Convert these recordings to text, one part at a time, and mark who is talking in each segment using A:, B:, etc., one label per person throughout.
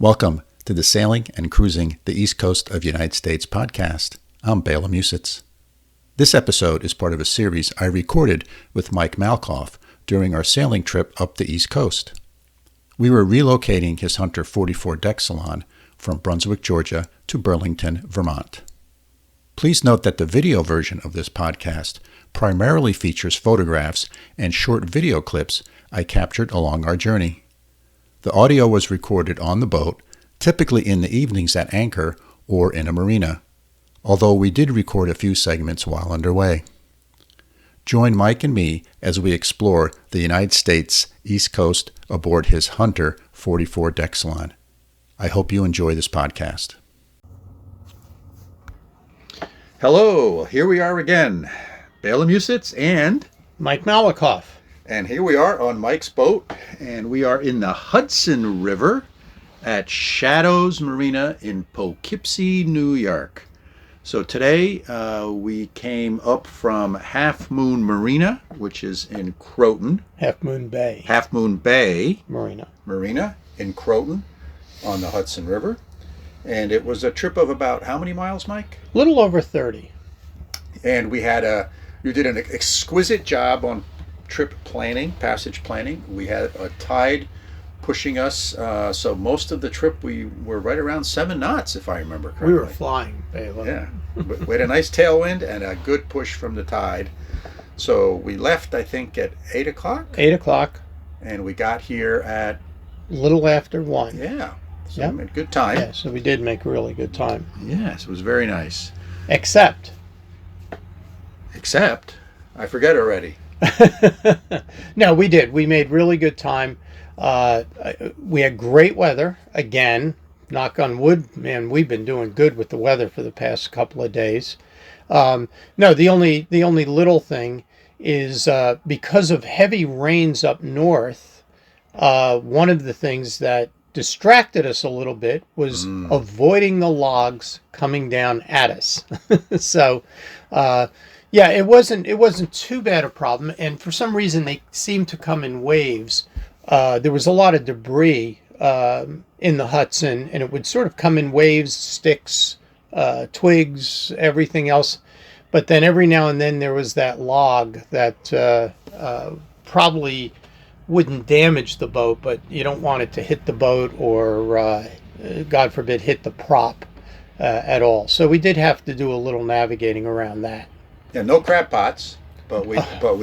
A: Welcome to the Sailing and Cruising the East Coast of the United States podcast. I'm Bela and Musits. This episode is part of a series I recorded with Mike Malekoff during our sailing trip up the East Coast. We were relocating his Hunter 44 Deck Salon from Brunswick, Georgia to Burlington, Vermont. Please note that the video version of this podcast primarily features photographs and short video clips I captured along our journey. The audio was recorded on the boat, typically in the evenings at anchor or in a marina, although we did record a few segments while underway. Join Mike and me as we explore the United States East Coast aboard his Hunter 44 Deck Salon. I hope you enjoy this podcast. Hello, here we are again, Bela Musits and
B: Mike Malekoff.
A: And here we are on Mike's boat, and we are in the Hudson River at Shadows Marina in Poughkeepsie, New York. So today we came up from Half Moon Marina, which is in Croton.
B: Half Moon Bay
A: Marina in Croton on the Hudson River. And it was a trip of about how many miles, Mike?
B: A little over 30.
A: And you did an exquisite job on trip planning, passage planning. We had a tide pushing us, so most of the trip we were right around 7 knots, if I remember correctly.
B: We were flying, Bela.
A: Yeah, we had a nice tailwind and a good push from the tide. So we left, I think, at 8 o'clock.
B: 8 o'clock.
A: And we got here at
B: A little after 1.
A: Yeah, so we made good time.
B: Yeah, so we did make a really good time.
A: Yes, it was very nice.
B: Except,
A: I forget already.
B: No, we did. We made really good time. We had great weather. Again, knock on wood, man, we've been doing good with the weather for the past couple of days. No, the only little thing is because of heavy rains up north, one of the things that distracted us a little bit was avoiding the logs coming down at us. So, yeah, it wasn't too bad a problem, and for some reason they seemed to come in waves. There was a lot of debris in the Hudson, and it would sort of come in waves, sticks, twigs, everything else. But then every now and then there was that log that probably wouldn't damage the boat, but you don't want it to hit the boat or, God forbid, hit the prop at all. So we did have to do a little navigating around that.
A: Yeah, no crab pots, but we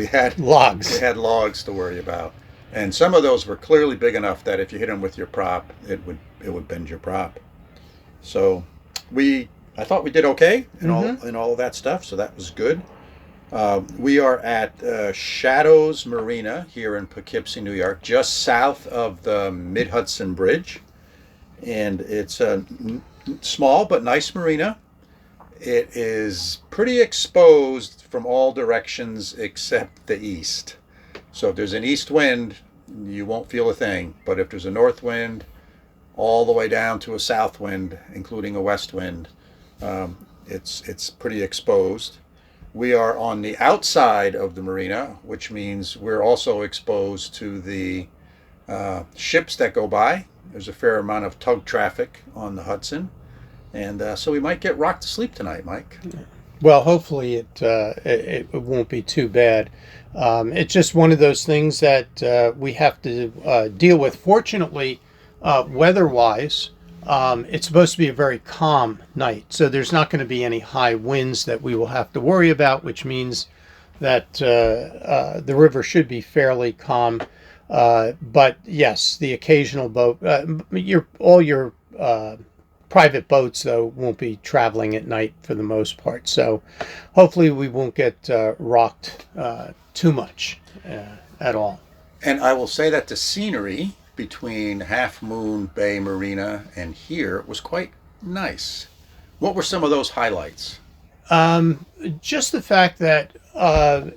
A: had
B: logs.
A: We had logs to worry about, and some of those were clearly big enough that if you hit them with your prop, it would bend your prop. So I thought we did okay in all of that stuff. So that was good. We are at Shadows Marina here in Poughkeepsie, New York, just south of the Mid-Hudson Bridge, and it's a small but nice marina. It is pretty exposed from all directions except the east. So if there's an east wind, you won't feel a thing. But if there's a north wind, all the way down to a south wind, including a west wind, it's pretty exposed. We are on the outside of the marina, which means we're also exposed to the ships that go by. There's a fair amount of tug traffic on the Hudson. And so we might get rocked to sleep tonight, Mike.
B: Well, hopefully it won't be too bad. It's just one of those things that we have to deal with. Fortunately, weather-wise, it's supposed to be a very calm night. So there's not going to be any high winds that we will have to worry about, which means that the river should be fairly calm. But yes, the occasional boat, all your private boats, though, won't be traveling at night for the most part. So hopefully we won't get rocked too much at all.
A: And I will say that the scenery between Half Moon Bay Marina and here was quite nice. What were some of those highlights?
B: Just the fact that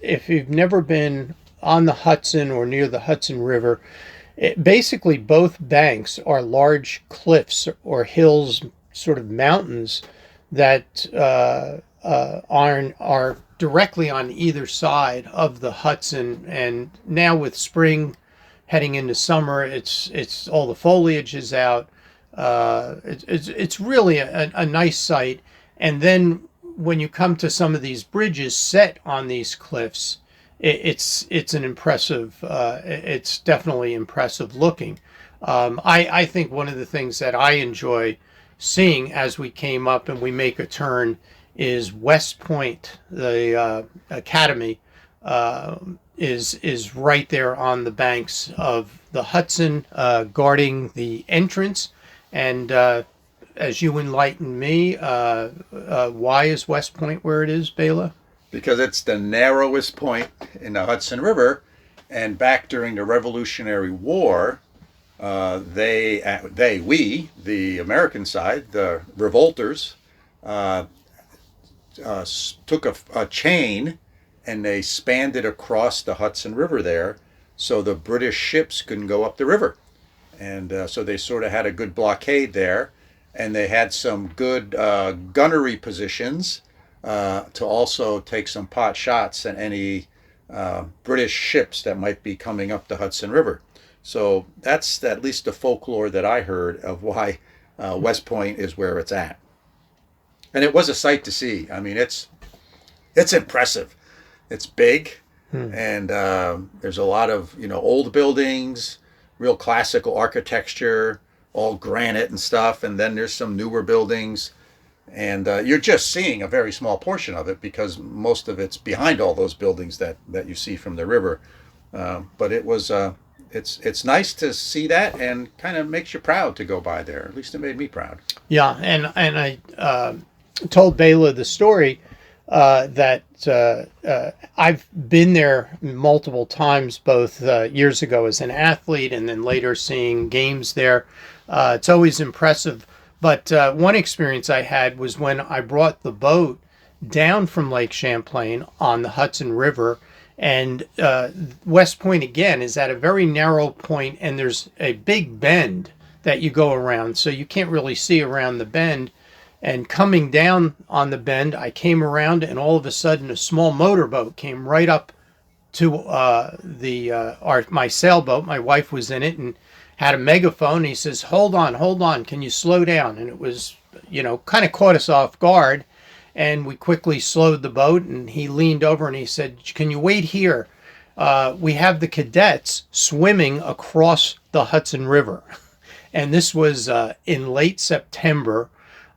B: if you've never been on the Hudson or near the Hudson River, basically both banks are large cliffs or hills, sort of mountains that are directly on either side of the Hudson. And now with spring heading into summer, it's all the foliage is out. It's really a nice sight. And then when you come to some of these bridges set on these cliffs, it's an impressive. It's definitely impressive looking. I think one of the things that I enjoy seeing as we came up and we make a turn is West Point, the academy, is right there on the banks of the Hudson, guarding the entrance. And as you enlighten me, why is West Point where it is, Bela?
A: Because it's the narrowest point in the Hudson River, and back during the Revolutionary War, we, the American side, the revolters, took a chain and they spanned it across the Hudson River there, so the British ships couldn't go up the river, and so they sort of had a good blockade there, and they had some good gunnery positions to also take some pot shots at any British ships that might be coming up the Hudson River. So that's at least the folklore that I heard of why West Point is where it's at. And it was a sight to see. I mean, it's impressive. It's big, and there's a lot of old buildings, real classical architecture, all granite and stuff. And then there's some newer buildings, and you're just seeing a very small portion of it because most of it's behind all those buildings that you see from the river. But it was it's nice to see that, and kind of makes you proud to go by there. At least it made me proud.
B: Yeah, and I told Bela the story that I've been there multiple times, both years ago as an athlete and then later seeing games there. It's always impressive. But one experience I had was when I brought the boat down from Lake Champlain on the Hudson River. And West Point, again, is at a very narrow point, and there's a big bend that you go around. So you can't really see around the bend. And coming down on the bend, I came around, and all of a sudden a small motorboat came right up to my sailboat. My wife was in it and had a megaphone. He says, hold on, can you slow down? And it was, kind of caught us off guard. And we quickly slowed the boat, and he leaned over and he said, can you wait here? We have the cadets swimming across the Hudson River. And this was in late September.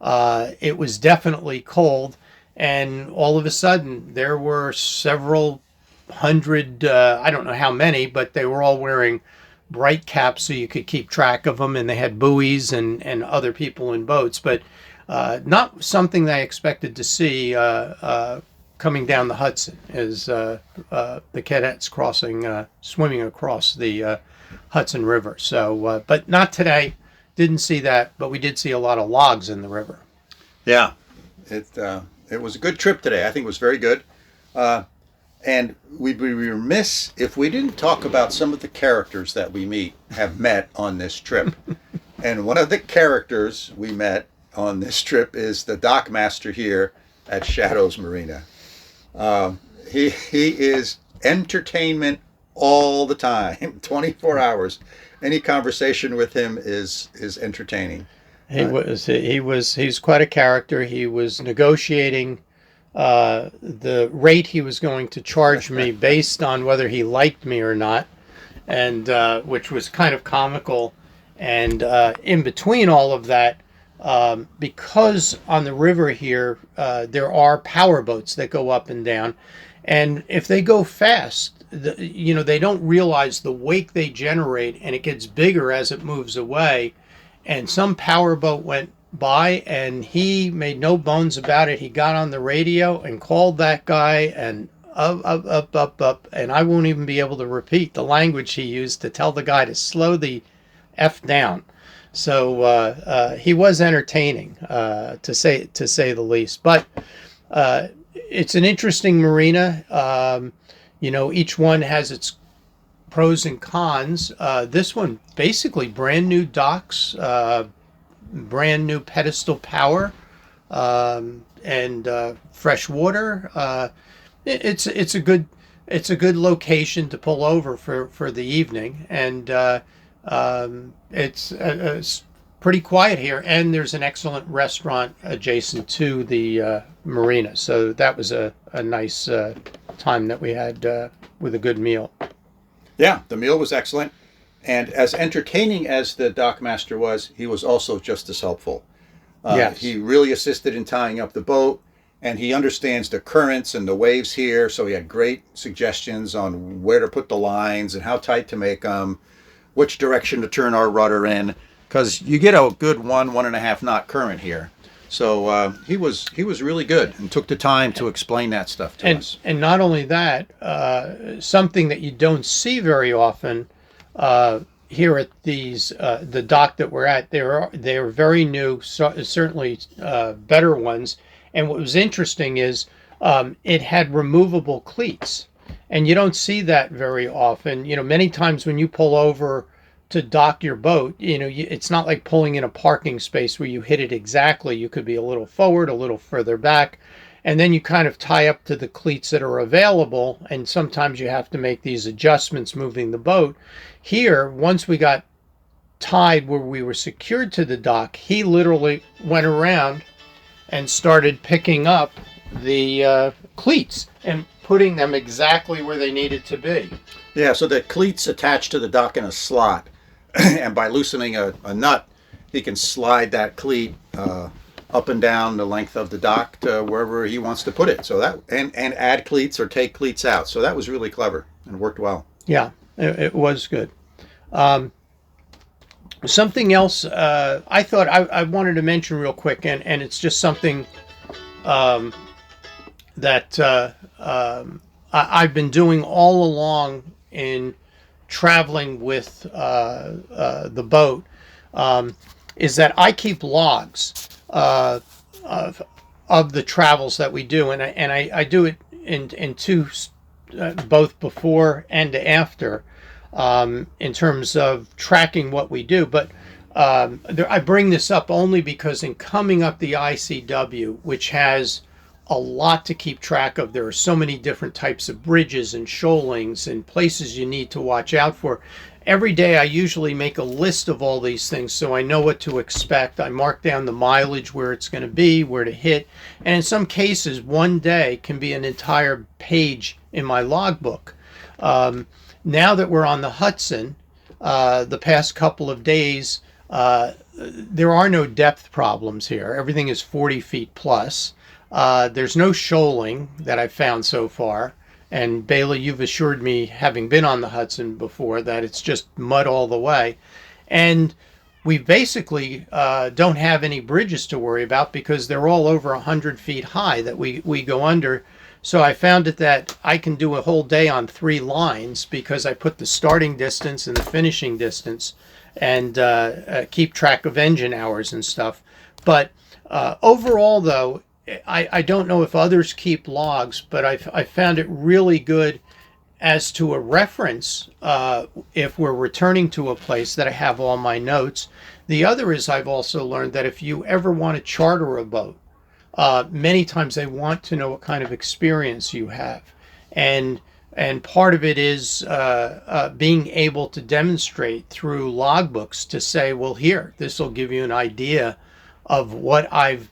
B: It was definitely cold, and all of a sudden there were several hundred, I don't know how many, but they were all wearing bright caps so you could keep track of them, and they had buoys and other people in boats, but not something that I expected to see coming down the Hudson, is the cadets swimming across the Hudson River. So, but not today. Didn't see that, but we did see a lot of logs in the river.
A: Yeah, it was a good trip today. I think it was very good. And we'd be remiss if we didn't talk about some of the characters that we have met on this trip. And one of the characters we met on this trip is the dock master here at Shadows Marina. He is entertainment all the time, 24 hours. Any conversation with him is entertaining.
B: He's quite a character. He was negotiating the rate he was going to charge me based on whether he liked me or not, and which was kind of comical. And in between all of that, because on the river here there are power boats that go up and down, and if they go fast, they don't realize the wake they generate, and it gets bigger as it moves away. And some power boat went by, and he made no bones about it. He got on the radio and called that guy, and up, and I won't even be able to repeat the language he used to tell the guy to slow the F down. So he was entertaining, to say the least. But it's an interesting marina. Each one has its pros and cons. This one, basically brand new docks, brand new pedestal power, and fresh water. It's a good location to pull over for the evening, and it's pretty quiet here, and there's an excellent restaurant adjacent to the marina. So that was a nice time that we had with a good meal.
A: Yeah, the meal was excellent. And as entertaining as the dockmaster was, he was also just as helpful.
B: Yes.
A: He really assisted in tying up the boat, and he understands the currents and the waves here. So he had great suggestions on where to put the lines and how tight to make them, which direction to turn our rudder in, because you get a good 1.5 knot current here. So he was really good and took the time to explain that stuff to us.
B: And not only that, something that you don't see very often here at these the dock that we're at, they're very new, certainly better ones. And what was interesting is it had removable cleats, and you don't see that very often. Many times when you pull over to dock your boat, it's not like pulling in a parking space where you hit it exactly. You could be a little forward, a little further back, and then you kind of tie up to the cleats that are available, and sometimes you have to make these adjustments moving the boat. Here, once we got tied where we were secured to the dock, he literally went around and started picking up the cleats and putting them exactly where they needed to be.
A: Yeah, so the cleats attached to the dock in a slot, and by loosening a nut, he can slide that cleat up and down the length of the dock to wherever he wants to put it. So that and add cleats or take cleats out. So that was really clever and worked well.
B: Yeah, it was good. Something else I thought I wanted to mention real quick, and it's just something that I've been doing all along in traveling with the boat, is that I keep logs of the travels that we do, and I do it in two, both before and after, in terms of tracking what we do. But I bring this up only because in coming up the ICW, which has a lot to keep track of, there are so many different types of bridges and shoalings and places you need to watch out for. Every day I usually make a list of all these things so I know what to expect. I mark down the mileage, where it's going to be, where to hit, and in some cases one day can be an entire page in my logbook. Now that we're on the Hudson, the past couple of days, there are no depth problems here. Everything is 40 feet plus. There's no shoaling that I've found so far. And Bela, you've assured me, having been on the Hudson before, that it's just mud all the way. And we basically don't have any bridges to worry about because they're all over 100 feet high that we go under. So I found it that I can do a whole day on 3 lines because I put the starting distance and the finishing distance and keep track of engine hours and stuff. But overall, though, I don't know if others keep logs, but I found it really good as to a reference if we're returning to a place that I have all my notes. The other is I've also learned that if you ever want to charter a boat, many times they want to know what kind of experience you have. And part of it is being able to demonstrate through logbooks to say, well, here, this will give you an idea of what I've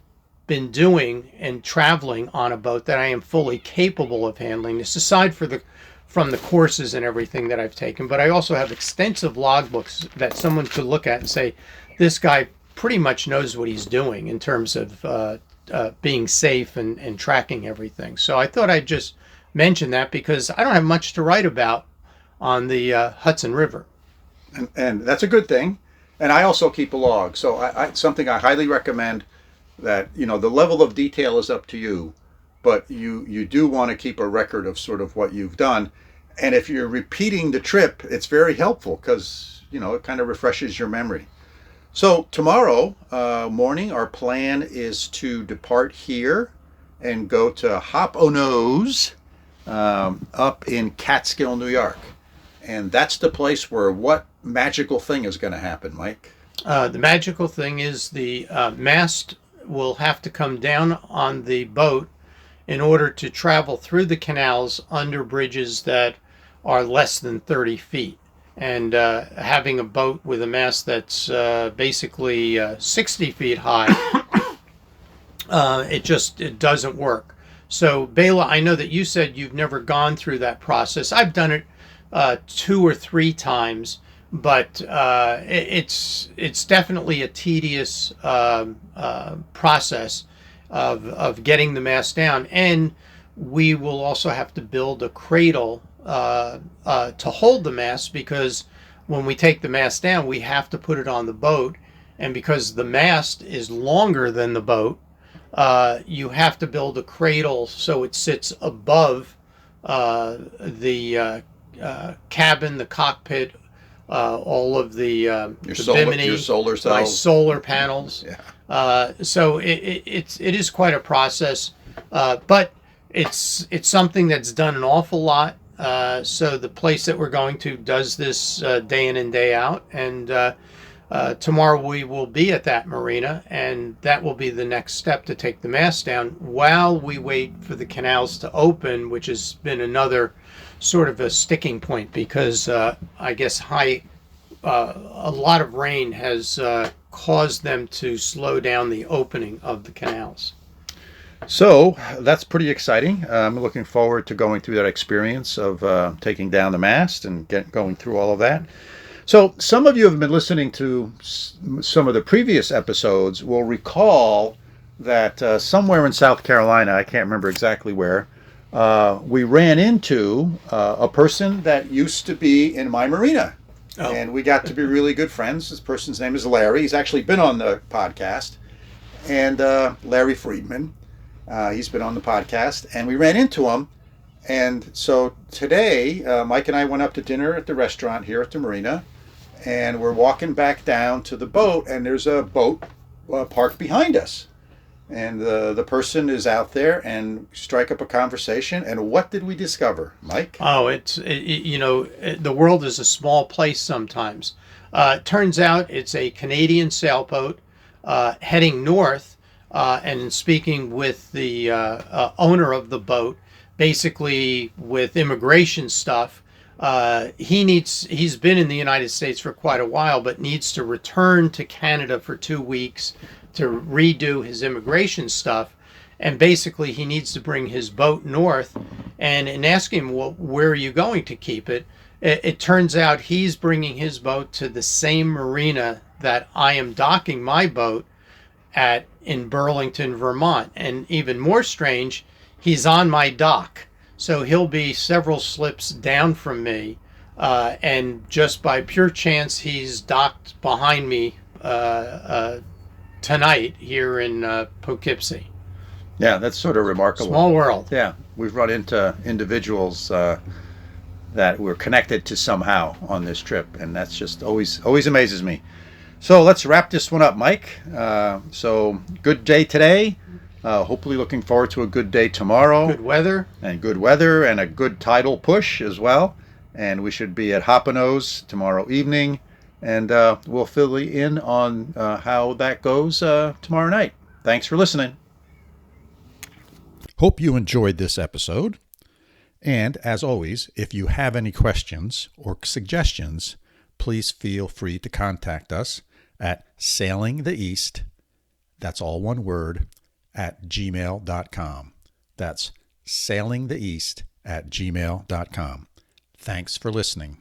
B: been doing and traveling on a boat, that I am fully capable of handling this, aside from the courses and everything that I've taken. But I also have extensive logbooks that someone could look at and say, this guy pretty much knows what he's doing in terms of being safe and tracking everything. So I thought I'd just mention that because I don't have much to write about on the Hudson River.
A: And that's a good thing. And I also keep a log. So it's something I highly recommend. That, the level of detail is up to you, but you do want to keep a record of sort of what you've done. And if you're repeating the trip, it's very helpful because, it kind of refreshes your memory. So tomorrow morning, our plan is to depart here and go to Hop-O-Nose up in Catskill, New York. And that's the place where what magical thing is going to happen, Mike?
B: The magical thing is the mast will have to come down on the boat in order to travel through the canals under bridges that are less than 30 feet. And having a boat with a mast that's basically 60 feet high, it doesn't work. So Bela, I know that you said you've never gone through that process. I've done it 2 or 3 times, but it's definitely a tedious process of getting the mast down. And we will also have to build a cradle to hold the mast, because when we take the mast down, we have to put it on the boat. And because the mast is longer than the boat, you have to build a cradle so it sits above the cabin, the cockpit, all of the bimini,
A: your solar cells,
B: my solar panels.
A: Yeah.
B: So it is quite a process, but it's something that's done an awful lot. So the place that we're going to does this day in and day out, and tomorrow we will be at that marina, and that will be the next step to take the mast down while we wait for the canals to open, which has been another sort of a sticking point, because I guess a lot of rain has caused them to slow down the opening of the canals.
A: So that's pretty exciting. I'm looking forward to going through that experience of taking down the mast and going through all of that. So some of you have been listening to some of the previous episodes will recall that somewhere in South Carolina, I can't remember exactly where, we ran into a person that used to be in my marina. Oh. And we got to be really good friends. This person's name is Larry. He's actually been on the podcast. And Larry Friedman. He's been on the podcast. And we ran into him. And so today, Mike and I went up to dinner at the restaurant here at the marina. And we're walking back down to the boat. And there's a boat parked behind us. And the person is out there, and strike up a conversation. And what did we discover, Mike?
B: Oh, the world is a small place sometimes. It turns out it's a Canadian sailboat heading north. And in speaking with the owner of the boat, basically with immigration stuff, he's been in the United States for quite a while, but needs to return to Canada for 2 weeks to redo his immigration stuff. And basically he needs to bring his boat north. And in asking him, well, where are you going to keep it? It turns out he's bringing his boat to the same marina that I am docking my boat at in Burlington, Vermont. And even more strange, he's on my dock. So he'll be several slips down from me. And just by pure chance, he's docked behind me tonight here in Poughkeepsie.
A: Yeah, that's sort of remarkable.
B: Small world.
A: Yeah, we've run into individuals that we're connected to somehow on this trip, and that's just always amazes me. So let's wrap this one up, Mike. So good day today. Hopefully looking forward to a good day tomorrow.
B: Good weather.
A: And a good tidal push as well. And we should be at Hoppano's tomorrow evening. And we'll fill you in on how that goes tomorrow night. Thanks for listening. Hope you enjoyed this episode. And as always, if you have any questions or suggestions, please feel free to contact us at sailingtheeast, that's all one word, @gmail.com. That's sailingtheeast @gmail.com. Thanks for listening.